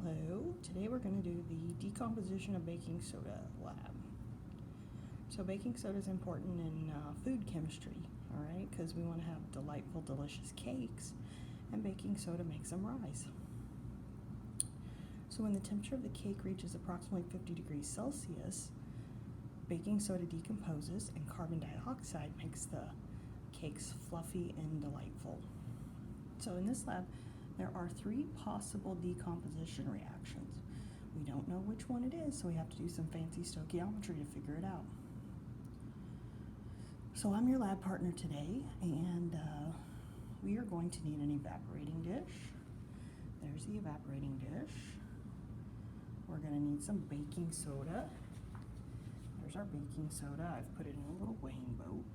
Hello, today we're going to do the decomposition of baking soda lab. So baking soda is important in food chemistry, all right, because we want to have delightful, delicious cakes, and baking soda makes them rise. So when the temperature of the cake reaches approximately 50 degrees Celsius, baking soda decomposes and carbon dioxide makes the cakes fluffy and delightful. So in this lab, there are 3 possible decomposition reactions. We don't know which one it is, so we have to do some fancy stoichiometry to figure it out. So I'm your lab partner today, and we are going to need an evaporating dish. There's the evaporating dish. We're going to need some baking soda. There's our baking soda. I've put it in a little weighing boat.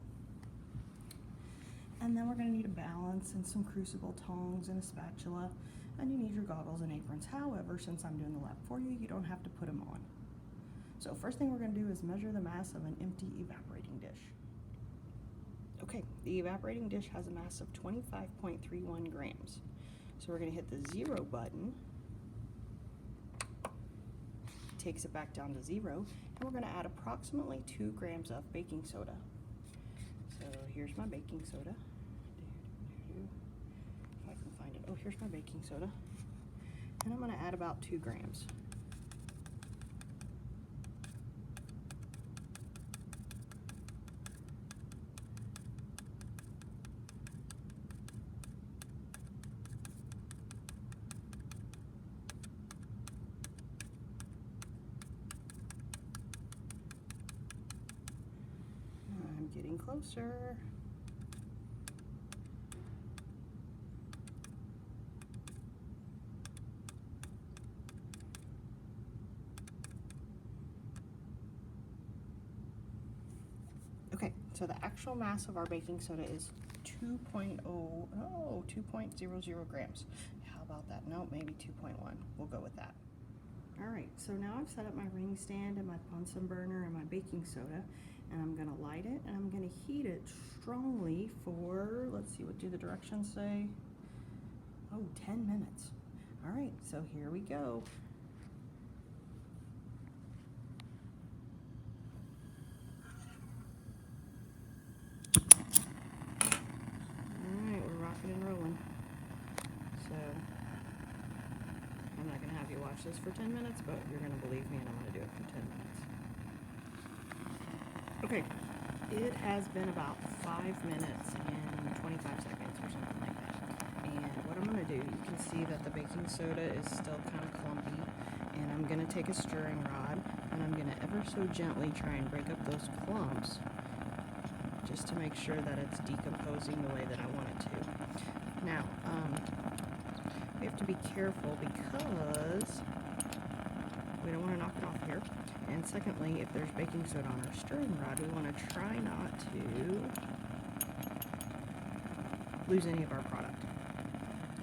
And then we're going to need a balance and some crucible tongs and a spatula, and you need your goggles and aprons. However, since I'm doing the lab for you, you don't have to put them on. So first thing we're going to do is measure the mass of an empty evaporating dish. Okay, the evaporating dish has a mass of 25.31 grams. So we're going to hit the 0 button, takes it back down to 0, and we're going to add approximately 2 grams of baking soda. So here's my baking soda. If I can find it. Oh, here's my baking soda. And I'm going to add about 2 grams. I'm getting closer. Okay, so the actual mass of our baking soda is 2.00 grams. How about that? No, maybe 2.1. We'll go with that. All right, so now I've set up my ring stand and my Bunsen burner and my baking soda, and I'm gonna light it and I'm gonna heat it strongly for, let's see, what do the directions say? Oh, 10 minutes. All right, so here we go. And rolling. So I'm not going to have you watch this for 10 minutes, but you're going to believe me and I'm going to do it for 10 minutes. Okay, it has been about 5 minutes and 25 seconds or something like that. And what I'm going to do, you can see that the baking soda is still kind of clumpy, and I'm going to take a stirring rod and I'm going to ever so gently try and break up those clumps just to make sure that it's decomposing the way that I want it to. Now, we have to be careful because we don't want to knock it off here. And secondly, if there's baking soda on our stirring rod, we want to try not to lose any of our product.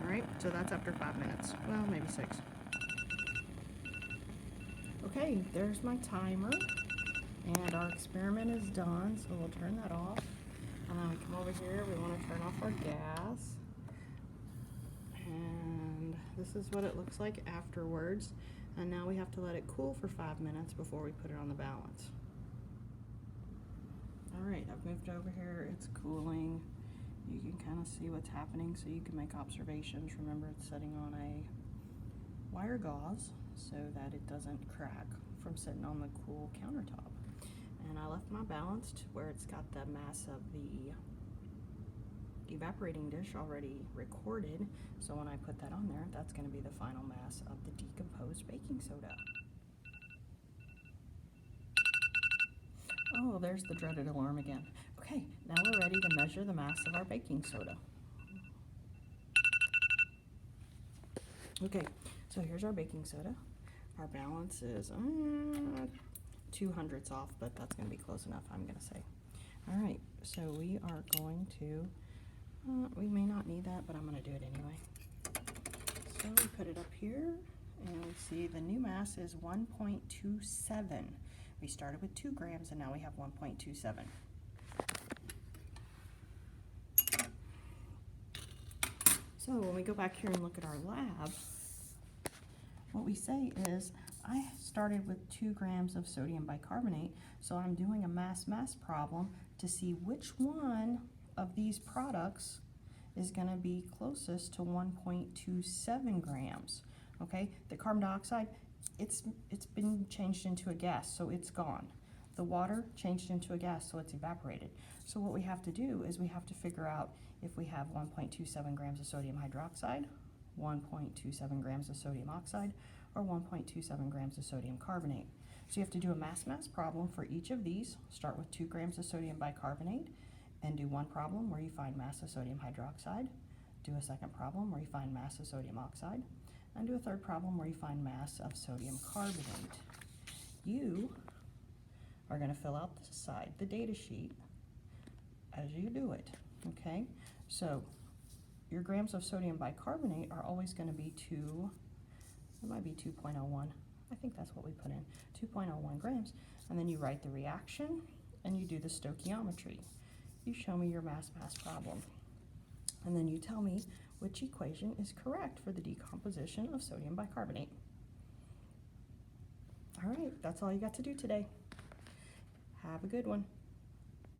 All right, so that's after 5 minutes. Well, maybe 6. Okay, there's my timer. And our experiment is done, so we'll turn that off. And then we come over here, we want to turn off our gas. And this is what it looks like afterwards. And now we have to let it cool for 5 minutes before we put it on the balance. Alright, I've moved over here, it's cooling. You can kind of see what's happening so you can make observations. Remember, it's sitting on a wire gauze so that it doesn't crack from sitting on the cool countertop. And I left my balance to where it's got the mass of the evaporating dish already recorded. So when I put that on there, that's going to be the final mass of the decomposed baking soda. Oh, there's the dreaded alarm again. Okay, now we're ready to measure the mass of our baking soda. Okay, so here's our baking soda. Our balance is 2/100 off, but that's going to be close enough, I'm going to say. All right, so we are going to, we may not need that, but I'm going to do it anyway. So we put it up here, and we see the new mass is 1.27. We started with 2 grams, and now we have 1.27. So when we go back here and look at our lab, what we say is, I started with 2 grams of sodium bicarbonate, so I'm doing a mass problem to see which one of these products is going to be closest to 1.27 grams. Okay, the carbon dioxide, it's been changed into a gas, so it's gone. The water changed into a gas, so it's evaporated. So what we have to do is we have to figure out if we have 1.27 grams of sodium hydroxide, 1.27 grams of sodium oxide, or 1.27 grams of sodium carbonate. So you have to do a mass problem for each of these. Start with 2 grams of sodium bicarbonate and do one problem where you find mass of sodium hydroxide. Do a second problem where you find mass of sodium oxide. And do a third problem where you find mass of sodium carbonate. You are going to fill out this side, the data sheet, as you do it, okay? So your grams of sodium bicarbonate are always going to be it might be 2.01. I think that's what we put in, 2.01 grams. And then you write the reaction and you do the stoichiometry. You show me your mass problem. And then you tell me which equation is correct for the decomposition of sodium bicarbonate. All right, that's all you got to do today. Have a good one.